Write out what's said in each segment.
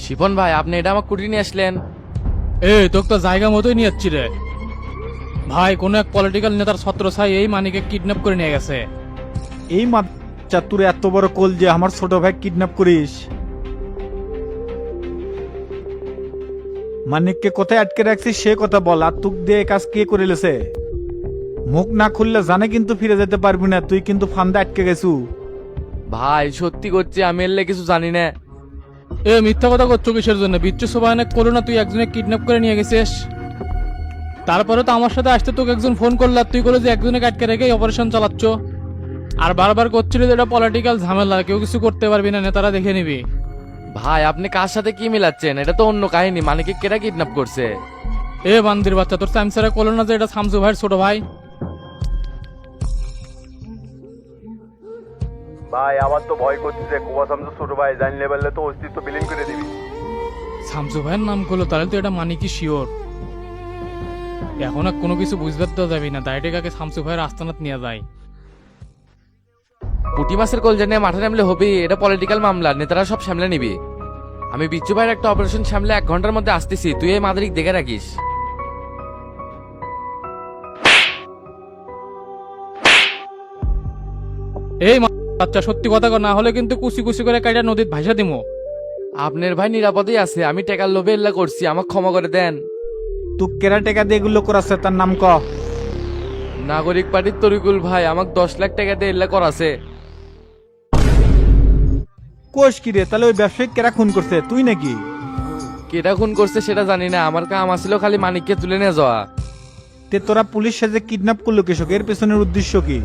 শিপন ভাই, আপনি এটা আমার কুটি নিয়ে আসলেন? তোকে তো জায়গা মতোই নিয়ে যাচ্ছি রে ভাই। কোন এক পলিটিক্যাল নেতার ছত্র ছাই এই মানিকে কিডন্যাপ করে নিয়ে গেছে। এই মাত্রা তোর এত বড় কোল যে আমার ছোট ভাই কিডন্যাপ করিস? মানিককে কোথায় আটকে রাখছিস সে কথা বল, আর তুক দিয়ে কাজ কে করে লেছে? মুখ না খুললে জানে কিন্তু ফিরে যেতে পারবি না, তুই কিন্তু ফান্দে আটকে গেছু। ভাই সত্যি করছি, আমি এলে কিছু জানি না। মিথ্যা কথা করছো কিসের জন্য? বিচ্ছু সবাই করো না, তুই একজনে কিডন্যাপ করে নিয়ে গেছিস। তারপরে তো আমার সাথে আসতে তোকে একজন ফোন করলো, আর তুই করে যে একজনে আটকে রেখে অপারেশন চালাচ্ছ। আর বারবার করছিল যে এটা পলিটিক্যাল ঝামেলা, কেউ কিছু করতে পারবি না, নেতারা দেখে নিবি। ভাই আপনি কার সাথে কি মিলাচ্ছেন? এটা তো অন্য কাহিনী। মানিকে কেরা কিডন্যাপ করছে? বান্দির বাচ্চা, তোর স্যামসারা করলো না যে এটা শামসু ভাইয়ের ছোট ভাই? ভাই আমার তো ভয় করতেছে, কুবা শামসু ছোট ভাই জানলে বললে তো অস্তিত্ব বিলীন করে দিবি। শামসু ভাইয়ের নাম করলো, তাহলে তো এটা মানি কি শিওর। এখন আর কোনো কিছু বুঝতে তো যাবি না, ডাইরেক্ট শামসু ভাইয়ের আস্তানাত নিয়ে যায়। পুটি মাছের কলজা নিয়ে মাঠে নামলে হবে? এটা পলিটিক্যাল মামলা, নেতারা সব সামলে নিবি। আমি বিচ্ছু ভাইয়ের একটা অপারেশন সামলে 1 ঘন্টার মধ্যে আসতেছি, তুই এই মাদারিক দেখে রাখিস। বাচ্চা সত্যি কথা কর, না হলে কিন্তু কুচি কুচি করে কাইটা নদীত ভাইসা দিমো। আপনার ভাই নিরাপদেই আছে, আমি টাকার লোভে এল্লা করছি, আমাকে ক্ষমা করে দেন। তুক কেরা টেকা দিয়ে এগুলো করাছে তার নাম ক। নাগরিক পার্টির তরিকুল ভাই আমাকে 10 লাখ টাকা দিয়ে এল্লা করাছে। কোষ কি রে? তাহলে ওই ব্যবসায়িক কেরা খুন করছে, তুই নাকি? কেটা খুন করছে সেটা জানি না, আমার কাম আসছিল খালি মানিককে তুলে নিয়ে যাওয়া। তে তোরা পুলিশ সাজে কিডন্যাপ করলো কৃষক, এর পেছনের উদ্দেশ্য কি?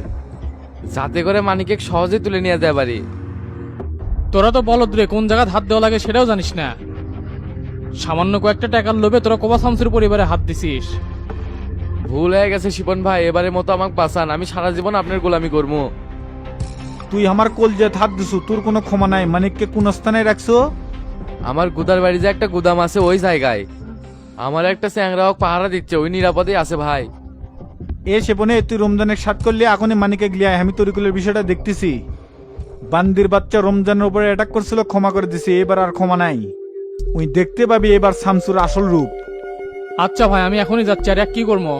যাতে করে মানিকে সহজে তুলে নিয়ে যায় পারি। তোরা তো বলদ রে, কোন জায়গায় হাত দেওয়া লাগে সেটাও জানিস না। সামান্য কয়েকটা টাকার লোভে তোরা কোবা শামসুর পরিবারে হাত দিছিস। ভুল হয়ে গেছে শিপন ভাই, এবারের মতো আমাকে বাঁচান, আমি সারা জীবন আপনার গোলামি করবো। তুই আমার কোল যে হাত দিছু, তোর কোনো ক্ষমা নাই। মানিককে কোন স্থানে রাখছো? আমার গুদার বাড়ি যে একটা গুদাম আছে ওই জায়গায়। আমার একটা চ্যাংরা পাহারা দিচ্ছে, ওই নিরাপদেই আছে ভাই। এ সেবনে তুই রমজানের সাত করলে এখনই মানিকে গলিয়ায়, আমি তরিকুলের বিষয়টা দেখতেছি। বান্দির বাচ্চা রমজানের উপরে অ্যাটাক করছিল, ক্ষমা করে দিছি, এবার আর ক্ষমা নাই। ওই দেখতে পাবি এবার শামসুর আসল রূপ। আচ্ছা ভাই, আমি এখনই যাচ্ছি। আর এক কি করবো?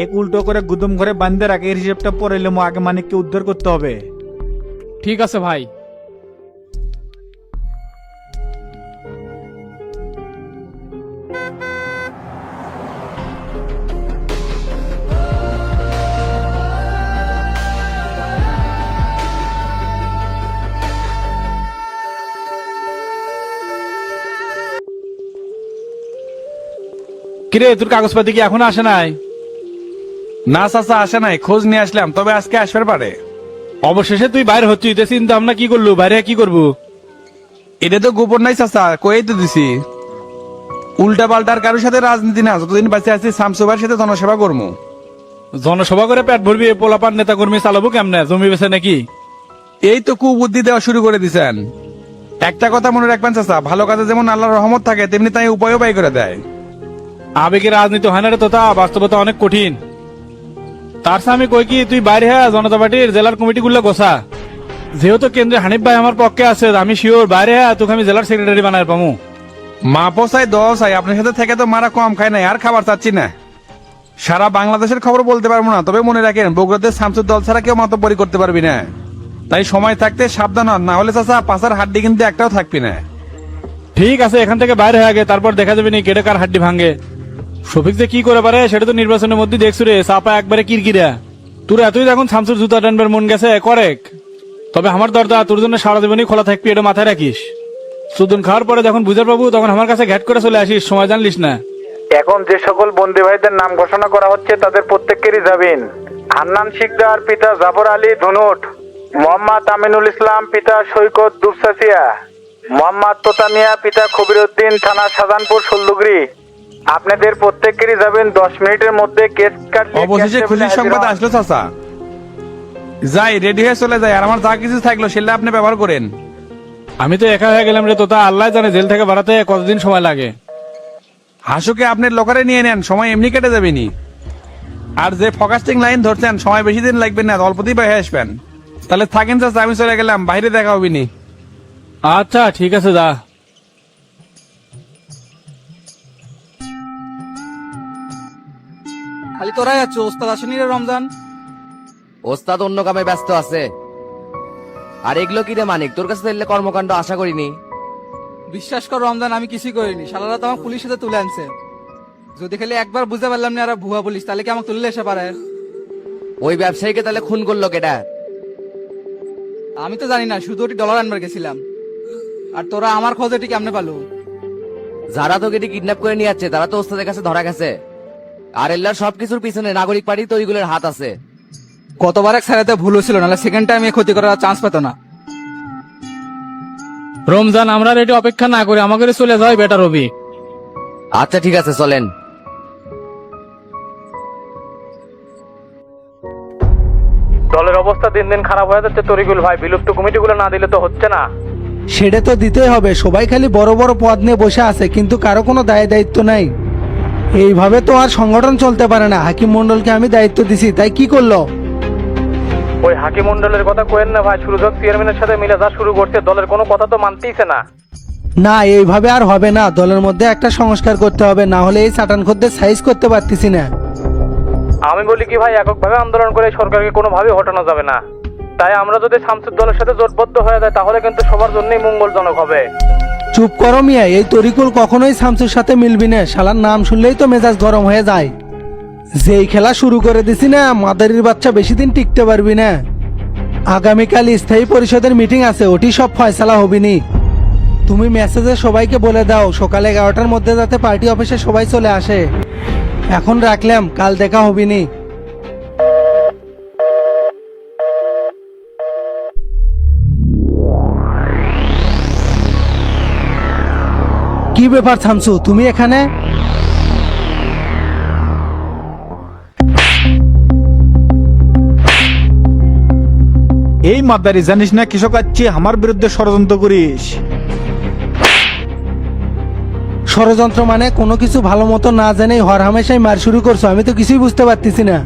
এক উল্টো করে গুদম ঘরে বান্ধে রাখে, এর হিসেবটা পরে এলে আগে মানিককে উদ্ধার করতে হবে। ঠিক আছে ভাই। কিরে, তোর কাগজপাতি কি এখনো আসে নাই? না চাচা, আসে নাই, খোঁজ নিয়ে আসলাম, তবে আজকে আসবার পারে। অবশেষে তুই বাইরে হচ্ছিস, চিন্তা ভাবনা কি করলু? বাইরে কি করবো? এটা তো গোপন নাই চাচা, কয়েই তো দিছি। উল্টা পাল্টার কারোর সাথে রাজনীতি না, যতদিন বাঁচে আছি শামসুভাইয়ের সাথে জনসেবা করবো। জনসভা করে পেট ভরবি, পোলাপান নেতা কর্মী চালাবো কেমনে? জমি বেছে নাকি? এই তো কুবুদ্ধি দেওয়া শুরু করে দিছেন। একটা কথা মনে রাখবেন চাচা, ভালো কাজে যেমন আল্লাহর রহমত থাকে, তেমনি তাই উপায়ও বাই করে দেয়। আবেগে রাজনীতি হয় না রে তোতা, বাস্তবতা অনেক কঠিন। তার সাথে আমি কই কি, তুই বাইরে হ্যাঁ জনতা পার্টির জেলার কমিটি গুলো গোসা। যেহেতু কেন্দ্রে হানিফ ভাই আমার পক্ষে আছে, আমি শিওর বাইরে হ্যাঁ তোকে আমি জেলার সেক্রেটারি বানায় পামু। মা পোসাই দশাই, আপনার সাথে থেকে তো মারা কম খায় নাই, আর খাবার চাচ্ছি না। সারা বাংলাদেশের খবর বলতে পারবো না, তবে মনে রাখেন বগুড়াতে শামসুর দল ছাড়া কেউ মাতব্বরি করতে পারবি না। তাই সময় থাকতে সাবধান হন, না হলে চাচা পাশার হাড্ডি কিন্তু একটাও থাকবি না। ঠিক আছে, এখান থেকে বাইরে হয়ে আগে, তারপর দেখা যাবে নি কেটে কার হাড্ডি ভাঙে। শফিক যে কি করে পারে সেটা তো নির্বাচনের মধ্যে দেখছো রে, চাপা একবারে কিরকিরা। তোর এতই এখন শামসুর জুতা টানবার মন গেছে করেক, তবে আমার দরজা তোর জন্য সারা জীবনই খোলা থাকবি, এটা মাথায় রাখিস। সুদুন খাওয়ার পরে যখন বুঝার পাবো তখন আমার কাছে ঘ্যাট করে চলে আসিস, সময় জানলিস না। এখন যে সকল বন্দী ভাইদের নাম ঘোষণা করা হচ্ছে তাদের প্রত্যেকেরই জামিন। হান্নান শিকদার পিতা জাফর আলী ধুনুট, মোহাম্মদ আমিনুল ইসলাম পিতা সৈকত দুপসাসিয়া, মোহাম্মদ তোতামিয়া পিতা খবিরউদ্দিন থানা শাহজাহানপুর সুলদুগরি। আপনাদের প্রত্যেকেরই যাবেন 10 মিনিটের মধ্যে কেস কাটলে। অবশেষে খুশির সংবাদ আসলো চাচা। যাই, রেডি হয়ে চলে যাই, আর আমার যা কিছু থাকলো সেটা আপনি ব্যবহার করেন। আমি তো একা হয়ে গেলাম রে তোতা, আল্লাহ জানে জেল থেকে বাড়াতে কতদিন সময় লাগে। হাসুকে আপনার লোকারে নিয়ে নেন, সময় এমনি কেটে যাবেনি। আর যে ফোকাস্টিং লাইন ধরছেন, সময় বেশি দিন লাগবে না, অল্পতেই বাইরে আসবেন। তাহলে থাকেন চাচা, আমি চলে গেলাম, বাইরে দেখা হবিনি। আচ্ছা ঠিক আছে, যা। খালি তোরাই আছো, ওস্তাদ আসেনি রে রমজান? ওস্তাদ অন্য কামে ব্যস্ত আছে। আর এগুলো কি রে মানিক, তোর কাছে তাহলে কর্মকাণ্ড আশা করিনি। বিশ্বাস কর রমজান, আমি কিছুই করিনি। শালারা তো আমার পুলিশ সাথে তুলে আনছে। যদি খালি একবার বুঝতে পারলাম না আর ভুয়া পুলিশ, তাহলে কি আমাকে তুলে এসে পারে? ওই ব্যবসায়ীকে তাহলে খুন করলো কেটা? আমি তো জানি না, শুধু ওটি ডলার আনবার গেছিলাম। আর তোরা আমার খোঁজ এটি কেমনে পালু? যারা তোকে কিডন্যাপ করে নিয়ে যাচ্ছে তারা তো ওস্তাদের কাছে ধরা গেছে। আর এল্লার সবকিছুর পিছনে নাগরিক পার্টি তো ওইগুলোর হাত আছে। কতবার এক সারাতে ভুল হয়েছিল, নাহলে সেকেন্ড টাইম ক্ষতি করার চান্স পেত না। রমজান, আমরা আর এটি অপেক্ষা না করে আমাকে চলে যাওয়াই বেটার হবে। আচ্ছা ঠিক আছে, চলেন। দলের অবস্থা দিন দিন খারাপ হয়ে যাচ্ছে তরিকুল ভাই, বিলুপ্ত কমিটিগুলো না দিলে তো হচ্ছে না। সেটা তো দিতেই হবে। সবাই খালি বড় বড় পদ নিয়ে বসে আছে, কিন্তু কারো কোনো দায়িত্ব নাই। এইভাবে তো আর সংগঠন চলতে পারে না। হাকিম মন্ডলকে আমি দায়িত্ব দিছি, তাই কি করলো? ওই হাকিম মন্ডলের কথা কোয়েন না ভাই, সুরজ চেয়ারম্যানের সাথে মিলে যা শুরু করছে, দলের কোনো কথা তো মানতেইছে না। না, এইভাবে আর হবে না। দলের মধ্যে একটা সংস্কার করতে হবে, না হলে এই চাটান খদ্দের সাইজ করতে পারতেছি না। আমি বলি কি ভাই, এককভাবে আন্দোলন করে সরকারকে কোনোভাবেই হটানো যাবে না। তাই আমরা যদি শামসুর দলের সাথে জোটবদ্ধ হয়ে যায় তাহলে কিন্তু সবার জন্যই মঙ্গলজনক হবে। চুপ করো মিয়া, এই তরিকুল কখনোই শামসুর সাথে মিলবি না। শালার নাম শুনলেই তো মেজাজ গরম হয়ে যায়। যেই খেলা শুরু করে দিছি না, মাদারির বাচ্চা বেশি দিন টিকতে পারবি না। আগামীকাল স্থায়ী পরিষদের মিটিং আছে, ওটি সব ফয়সালা হবিনি। তুমি মেসেজে সবাইকে বলে দাও সকাল 11টার মধ্যে যাতে পার্টি অফিসে সবাই চলে আসে। এখন রাখলাম, কাল দেখা হবিনি। কি ব্যাপার শামসু, তুমি এখানে? এই মাদারি জানিস না কৃষক আচ্ছি আমার বিরুদ্ধে ষড়যন্ত্র করিস? ষড়যন্ত্র মানে কোনো কিছু ভালো মতো না জেনেই হর হামেশাই মার শুরু করছো? আমি তো কিছুই বুঝতে পারতেছি না।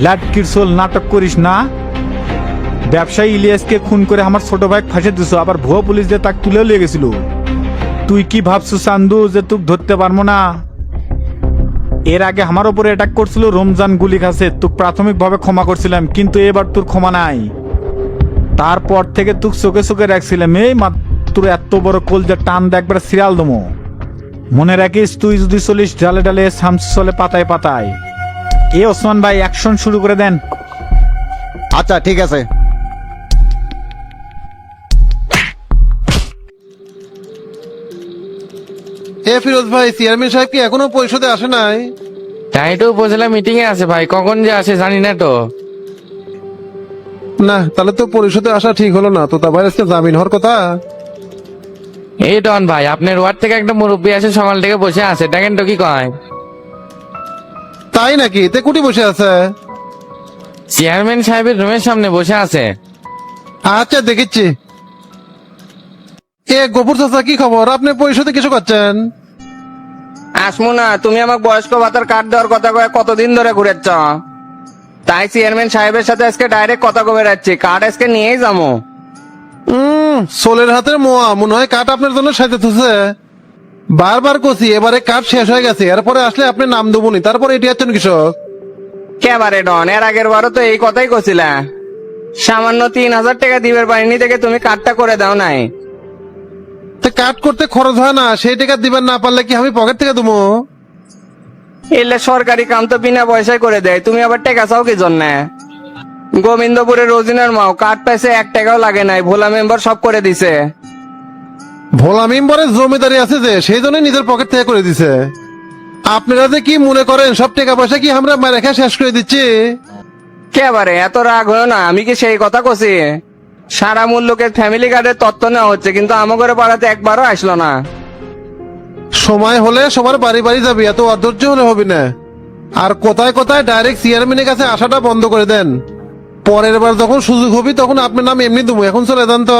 লাটকিরসোল নাটক করিস না। ব্যবসায়ী ইলিয়াসকে খুন করে আমার ছোট ভাই ফাঁসে দিছো, আবার ভুয়া পুলিশ দিয়ে তাকে তুলেও লিয়ে গেছিল। তুই কি ভাবছো চান্দু যে তুই ধরতে পারবো না? এর আগে আমার উপরে অ্যাটাক করছিল রমজান, গুলি খাচ্ছে। তুই প্রাথমিকভাবে ক্ষমা করছিলাম, কিন্তু এবার তোর ক্ষমা নাই। তারপর থেকে তুই চোখে চোখে রাখছিলাম। এই তোর এত বড় কলজা টান দেখবার সিরিয়াল দমো। মনে রাখিস, তুই যদি চলিস ডালে ডালে, শামসু চলে পাতায় পাতায়। এ ওসমান ভাই, অ্যাকশন শুরু করে দেন। আচ্ছা ঠিক আছে। ফিরোজ ভাই, চেয়ারম্যান সাহেব কি এখনো পরিষদে আসে নাই? তাই তো উপজেলা মিটিং এ আছে ভাই, কখন যে আসে জানি না তো। না, তাহলে তো পরিষদে আসা ঠিক হলো না। তো তারপর আজকে জামিন হওয়ার কথা। এই ডন ভাই, আপনার ওয়ার্ড থেকে একটা মুরব্বী আসে, সকাল থেকে বসে আছে, দেখেন তো কি কয়। তাই নাকি? তে কুটি বসে আছে? চেয়ারম্যান সাহেবের রুমের সামনে বসে আছে। আচ্ছা দেখেছি। গফুর চাচা, কি খবর? আপনি পরিষদে কিছু করছেন? আসমু না, তুমি আমাকে বয়স্ক ভাতার কার্ড দেওয়ার কথা কয়ে কতদিন ধরে ঘুরেছ। তাই চেয়ারম্যান সাহেবের সাথে আজকে ডাইরেক্ট কথা কবে যাচ্ছি, কার্ড আজকে নিয়েই যাবো। সোলের হাতের মোয়া, মনে হয় কাঠ আপনার জন্য সাইতে থুছে। বারবার কছি, এবারে কাঠ শেষ হয়ে গেছে, এরপরে আসলে আপনি নাম দেবনি। তারপরে এটি আছেন কৃষক। কেবারে ডন, এর আগের বারও তো এই কথাই কছিলা। সামান্য 3000 টাকা দিবের পারিনি থেকে তুমি কার্ডটা করে দাও নাই। কাট করতে খরচ হয় না, সেই টাকা দিবেন না পারলে কি আমি পকেট থেকে দেবো? এলে সরকারি কাম তো বিনা পয়সায় করে দেয়, তুমি আবার টাকা চাও কি জন্য? গোবিন্দপুরের রোজিনার মাও কার্ড পাইছে, 1 টাকাও লাগে নাই, ভোলা মেম্বার সব করে দিছে। ভোলা মেম্বারের জমিদারি আছে যে, সেই জন্য নিজের পকেট থেকে করে দিছে। আপনারা যে কি মনে করেন সব টাকা পয়সা কি আমরা মারে খেয়ে শেষ করে দিচ্ছি? কেবারে এত রাগ হয় না, আমি কি সেই কথা কছি? সারা মূল্যকে ফ্যামিলি কার্ডের তত্ত্ব নেওয়া হচ্ছে, কিন্তু আমাদের পাড়াতে একবারও আসলো না। সময় হলে সবার বাড়ি বাড়ি যাবি, এত অধৈর্য হলে হবে না। আর কোথায় কোথায় ডাইরেক্ট চেয়ারম্যানের কাছে আসাটা বন্ধ করে দেন। পরের বার যখন সুযোগ হবে তখন আপনার নাম এমনি দেবো, এখন চলে যান তো।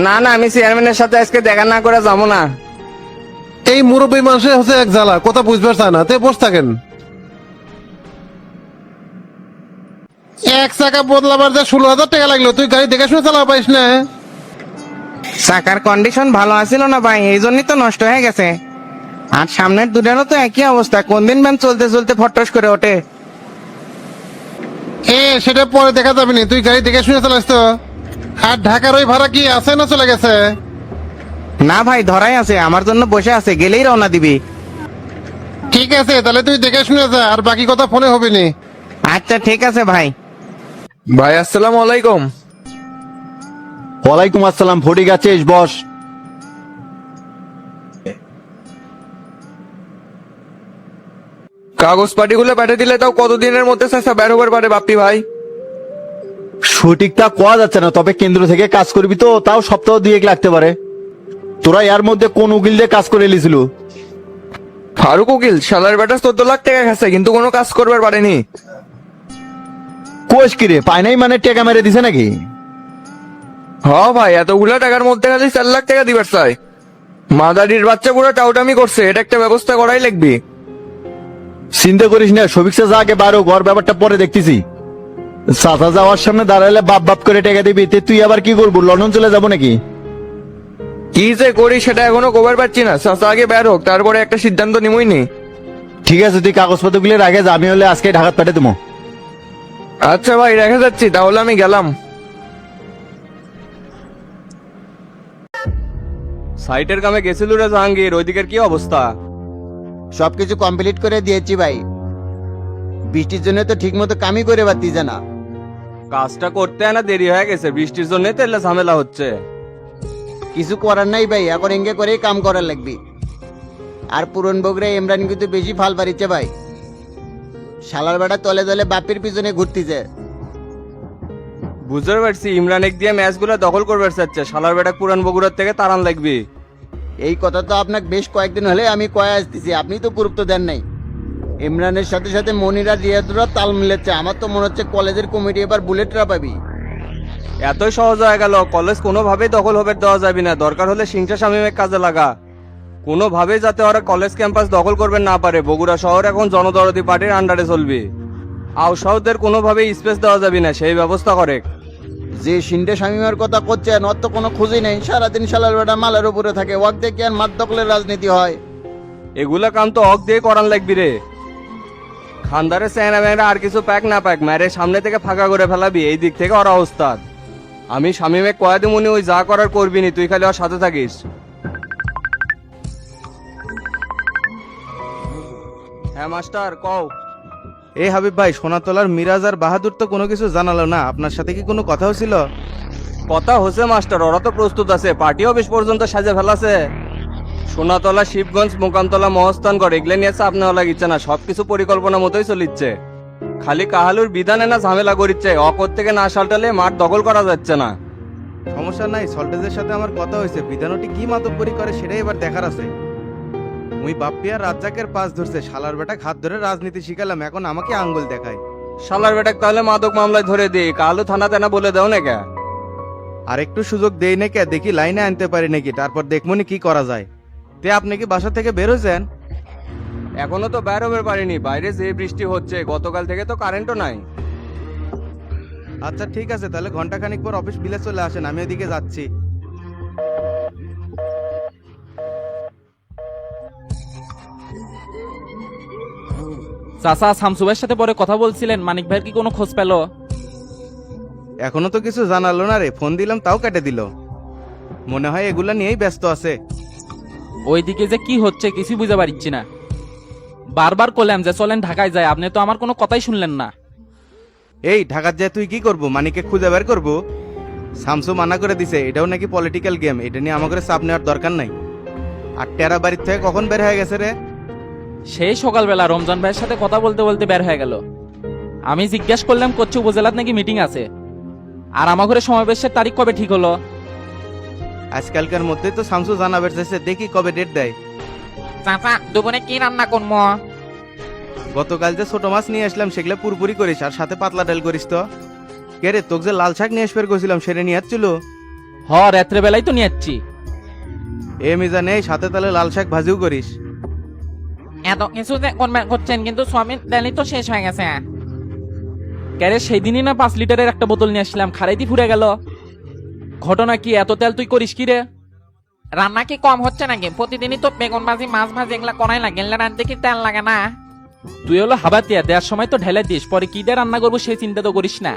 না না, আমি চেয়ারম্যানের সাথে আজকে দেখা না করে যাবো না। এই মুরব্বী মানুষের হচ্ছে এক জ্বালা, কথা বুঝবার চায় না, তে বসে থাকেন। এক চাকা বদলাবার যা 16,000 টাকা লাগলো, তুই গাড়ি দেখে শুনে চালা পাইস না? চাকার কন্ডিশন ভালো আছিল না ভাই, এই জন্যই তো নষ্ট হয়ে গেছে। আর সামনের দুটারও তো একই অবস্থা, কোন দিন ম্যান চলতে চলতে ফটস করে ওঠে। সেটা পরে দেখা যাবে না, তুই গাড়ি দেখে শুনে চালাস তো। আর ঢাকার ওই ভাড়া কি আছে না চলে গেছে? না ভাই, ধরাই আছে, আমার জন্য বসে আছে, গেলেই রওনা দিবি। ঠিক আছে, তাহলে তুই দেখে শুনে যা, আর বাকি কথা ফোনে হবে নি। আচ্ছা ঠিক আছে ভাই। ভাই আসসালামু আলাইকুম। ওয়ালাইকুম আসসালাম। ফটিক আছিস? বস। কাগজ পাটিগুলো পাঠিয়ে দিলে তাও কতদিনের মধ্যে চেষ্টা বের হবার পারে বাপ্পি ভাই? সঠিকটা কোয়া যাচ্ছে না, তবে কেন্দ্র থেকে কাজ করবি তো, তাও সপ্তাহ 2 লাগতে পারে। তোরা এর মধ্যে কোন উকিল দিয়ে কাজ করে এলিছিল? ফারুক উকিল, শালার বেটা 14 লাখ টাকা খাচ্ছে কিন্তু কোনো কাজ করবার পারেনি। কোষ কিরে, পায় নাই মানে টেকা মেরে দিছে নাকি? হ্যাঁ ভাই, এতগুলা টাকার মধ্যে খালি 4 লাখ টাকা দিবার চাই। মাদারির বাচ্চা পুরো টাউটামি করছে, এটা একটা ব্যবস্থা করাই লাগবে। চিন্তা করিস না, সবিকসা যা আগে বারো, ঘর ব্যাপারটা পরে দেখতেছি। চাচা যাওয়ার সামনে দাঁড়ালে বাপ বাপ করে টেকা দিবি, তে তুই আবার কি করবো, লন্ডন চলে যাবো নাকি? কি যে করি সেটা এখনো কবার পাচ্ছি না। চাচা আগে বের হোক, তারপরে একটা সিদ্ধান্ত নিমই নি। ঠিক আছে, তুই কাগজপত্র গুলো আগে যা, আমি হলে আজকে ঢাকাত পাঠিয়ে দেবো। আচ্ছা ভাই, রেখে যাচ্ছি, তাহলে আমি গেলাম। সাইটের কামে গেছিল রে জাহাঙ্গীর, ওইদিকের কি অবস্থা? সবকিছু কমপ্লিট করে দিয়েছি ভাই, বৃষ্টির জন্য তো ঠিক মতো কামই করে পারতিছে না। কাজটা করতে না দেরি হয়ে গেছে, বৃষ্টির জন্য তেলে ঝামেলা হচ্ছে। কিছু করার নাই ভাই, এখন এঙ্গে করেই কাম করার লাগবে। আর পুরন বগরে ইমরান কিন্তু বেশি ফাল পারিচ্ছে ভাই, শালার বেটা তলে তলে বাপের পিছনে ঘুরতিছে। বুঝতে পারছি, ইমরান এক দিয়ে ম্যাচগুলো দখল করবার চাচ্ছে, শালার বেটা পুরান বগুড়ার থেকে তাড়ান লাগবে। এই কথা তো আপনাকে বেশ কয়েকদিন হলে আমি কয়ে আসতেছি, আপনি তো গুরুত্ব দেন নাই। ইমরানের সাথে সাথে মনিরা রিয়াদুরা তাল মিলেছে, আমার তো মনে হচ্ছে কলেজের কমিটি এবার বুলেটরা পাবি। এতই সহজ হয়ে গেল? কলেজ কোনোভাবেই দখল হবে দেওয়া যাবে না, দরকার হলে সিংসা শামীমের কাজে লাগা। কোনোভাবেই যাতে ওরা কলেজ ক্যাম্পাস দখল করবে না পারে। বগুড়া শহর এখন জনদরদি পার্টির আন্ডারে চলবে, আউসাউদের কোনোভাবেই স্পেস দেওয়া যাবে না, সেই ব্যবস্থা করে। যে সিন্ডে শামিমের কথা করছেন, ওর তো কোনো খুঁজই নেই, সারাদিন শালার বেটা মালের উপরে থাকে, ওয়াক দেখে আর মাত দখলের রাজনীতি হয়। এগুলা কাম তো হক দিয়ে করান লাগবি রে। খানদারের চেহারা মেয়েরা আর কিছু প্যাক না প্যাক মেরে সামনে থেকে ফাঁকা করে ফেলাবি, এই দিক থেকে ওরা ওস্তাদ। আমি শামীমে কয়া দিমুনি, ওই যা করার করবি নি, তুই খালি ওর সাথে থাকিস। হ্যাঁ মাস্টার, কও। এই হাবিব ভাই, সোনাতলার মিরাজ আর বাহাদুর তো কোনো কিছু জানালো না, আপনার সাথে কি কোনো কথা হয়েছিল? কথা হচ্ছে মাস্টার, ওরা তো প্রস্তুত আছে, পার্টি অফিস পর্যন্ত সাজে ফেলাছে। সোনাতলা, শিবগঞ্জ, মোকামতলা, মহস্থানগড় এগুলো নিয়ে চাপ নেওয়া লাগিচ্ছে না, সবকিছু পরিকল্পনা মতোই চলিচ্ছে। খালি কাহালুর বিধানে না ঝামেলা করিচ্ছে, অকর থেকে না সালটালে মাঠ দখল করা যাচ্ছে না। সমস্যা নাই, সল্টেজের সাথে আমার কথা হয়েছে, বিধানটি কি মাতব্বরি করে সেটাই এবার দেখার আছে। মুই বাপ্পি আর রাজ্জাকের পাশ ধরছে, শালার বেটা হাত ধরে রাজনীতি শিখালাম, এখন আমাকে আঙ্গুল দেখায়। শালার বেটাক তাহলে মাদক মামলায় ধরে দিই, কাহালু থানা তেনা বলে দাও না কে। আর একটু সুযোগ দেই নাকি, দেখি লাইনে আনতে পারি নাকি, তারপর দেখমনি কি করা যায়। তে আপনি কি বাসা থেকে বের হয়েছেন? এখনো তো বের হতে পারিনি, বাইরে যে বৃষ্টি হচ্ছে, গতকাল থেকে তো কারেন্টও নাই। আচ্ছা ঠিক আছে, তাহলে ঘন্টাখানিক পর অফিস বিলে চলে আসেন, আমি ওইদিকে যাচ্ছি। চাচা, শামসু ভাইয়ের সাথে পরে কথা বলছিলেন, মানিক ভাইয়ের কি কোনো খোঁজ পেল? এখনো তো কিছু জানালো না রে, ফোন দিলাম তাও কেটে দিল, মনে হয় এগুলা নিয়েই ব্যস্ত আছে। ওইদিকে যে কি হচ্ছে কিছু বুঝতে পারছি না। বারবার করলাম যে চলেন ঢাকায় যায়, আপনি তো আমার কোনো কথাই শুনলেন না। এই ঢাকার যায় তুই কি করবো, মানিককে খুঁজে বের করবো? শামসু মানা করে দিছে, এটাও নাকি পলিটিক্যাল গেম, এটা নিয়ে আমাকে চাপ নেওয়ার দরকার নাই। আর টেরা বাড়ির থেকে কখন বের হয়ে গেছে রে? সেই সকালবেলা রমজান ভাইয়ের সাথে কথা বলতে বলতে বের হয়ে গেল। আমি জিজ্ঞেস করলাম করছে উপজেলার নাকি মিটিং আছে। আর আমার ঘরে সমাবেশের তারিখ কবে ঠিক হলো? আজকালকার মধ্যে তো শামসু জানাবে চাইছে, দেখি কবে ডেট দেয়। চাচা, দুপুরে কি রান্না করবো? গতকাল যে ছোট মাছ নিয়ে আসলাম সেগুলো পুরপুরি করিস, আর সাথে পাতলা ডাল করিস তো। কে রে, তোকে যে লাল শাক নিয়ে আসবে কইছিলাম, সেটা নিয়ে আসছিল? রাত্রে বেলায় তো নিয়ে যাচ্ছি। এ মিজা নেই, সাথে তাহলে লাল শাক ভাজিও করিস। এত কিছু যে করছেন, কিন্তু সোয়াবিন তেলই তো শেষ হয়ে গেছে। ক্যারে, সেই দিনই না 5 লিটারের একটা বোতল নিয়ে আসলাম, খারাইতি ফুরে গেল। ঘটনা কি, এত তেল তুই করিস কি রে? রান্না কি কম হচ্ছে নাকি? প্রতিদিনই তো বেগুন ভাজি মাছ ভাজি এগুলা করাই লাগে, এগুলা রাঁধতে কি তেল লাগে না? তুই হলো হাবাতিয়া, দেওয়ার সময় তো ঢেলে দিস, পরে কি দিয়ে রান্না করবো সেই চিন্তা তো করিস না।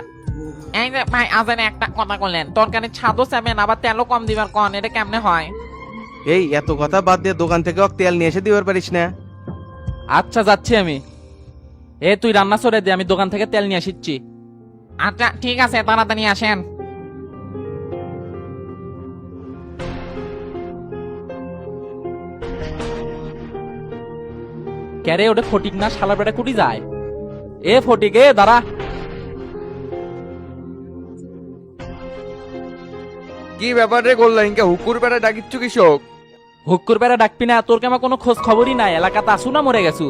এই যে ভাই আজানে একটা কথা বললেন, তরকারির ছাদও চাবেন আবার তেলও কম দিবার কন, এটা কেমনে হয়? এই এত কথা বাদ দিয়ে দোকান থেকে তেল নিয়ে এসে দিবার পারিস না? আচ্ছা যাচ্ছি আমি। তুই রান্না সরে দে, আমি দোকান থেকে তেল নিয়ে আসিচ্ছি। আচ্ছা ঠিক আছে, তাড়াতাড়ি আসেন। ক্যারে ওটা ফটিক না, শালা বেটা কুটি যায়? ফটিক দাঁড়া। কি ব্যাপার রে গোল্লা, ইনকা হুকুর বেড়া ডাকিচ্ছ কৃষক? হুক্কুর বেড়া ডাকবি না? তোর কেমন কোনো খোঁজ খবরই নাই, এলাকাতে আসু না মরে গেছু?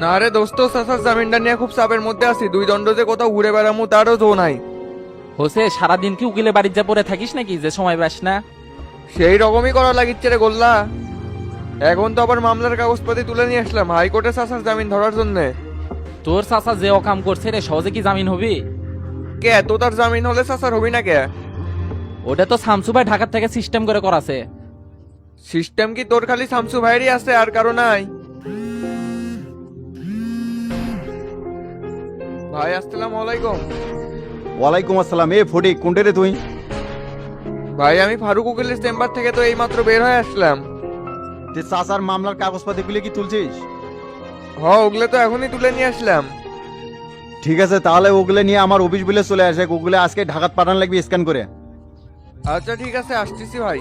না রে দোস্ত, চাচার জামিনটা নিয়ে খুব চাপের মধ্যে আছি, দুই দণ্ড যে কোথাও ঘুরে বেড়ামু তারও জো নাই। হোসে সারাদিন কি উকিলে বাড়ির যা পড়ে থাকিস নাকি যে সময় পাস না? সেই রকমই করা লাগিচ্ছে রে গোল্লা। এখন তো আবার মামলার কাগজপাতি তুলে নিয়ে আসলাম হাইকোর্টে চাচার জামিন ধরার জন্য। তোর চাচা যে অকাম করছে রে, সহজে কি জামিন হবি? কে তো তার জামিন হলে চাচার হবি না কে? ওটা তো শামসু ভাই ঢাকার থেকে সিস্টেম করে করাছে। সিস্টেম কি তোর খালি শামসু ভাইয়েরই আছে, আর কারো নাই? ভাই আসসালামু আলাইকুম। ওয়ালাইকুম আসসালাম। ফটিক কোনটে রে তুই? ভাই আমি ফারুক উকিলের চেম্বার থেকে তো এইমাত্র বের হয়ে আসলাম। তুই চাচার মামলার কাগজপাতি গুলি কি তুলছিস? ওগুলো তো এখনই তুলে নিয়ে আসলাম। ঠিক আছে, তাহলে ওগুলো নিয়ে আমার অফিস বিলে চলে আসে, ওগুলো আজকে ঢাকাত পাঠান লাগবে স্ক্যান করে। আচ্ছা ঠিক আছে, আসতেছি ভাই।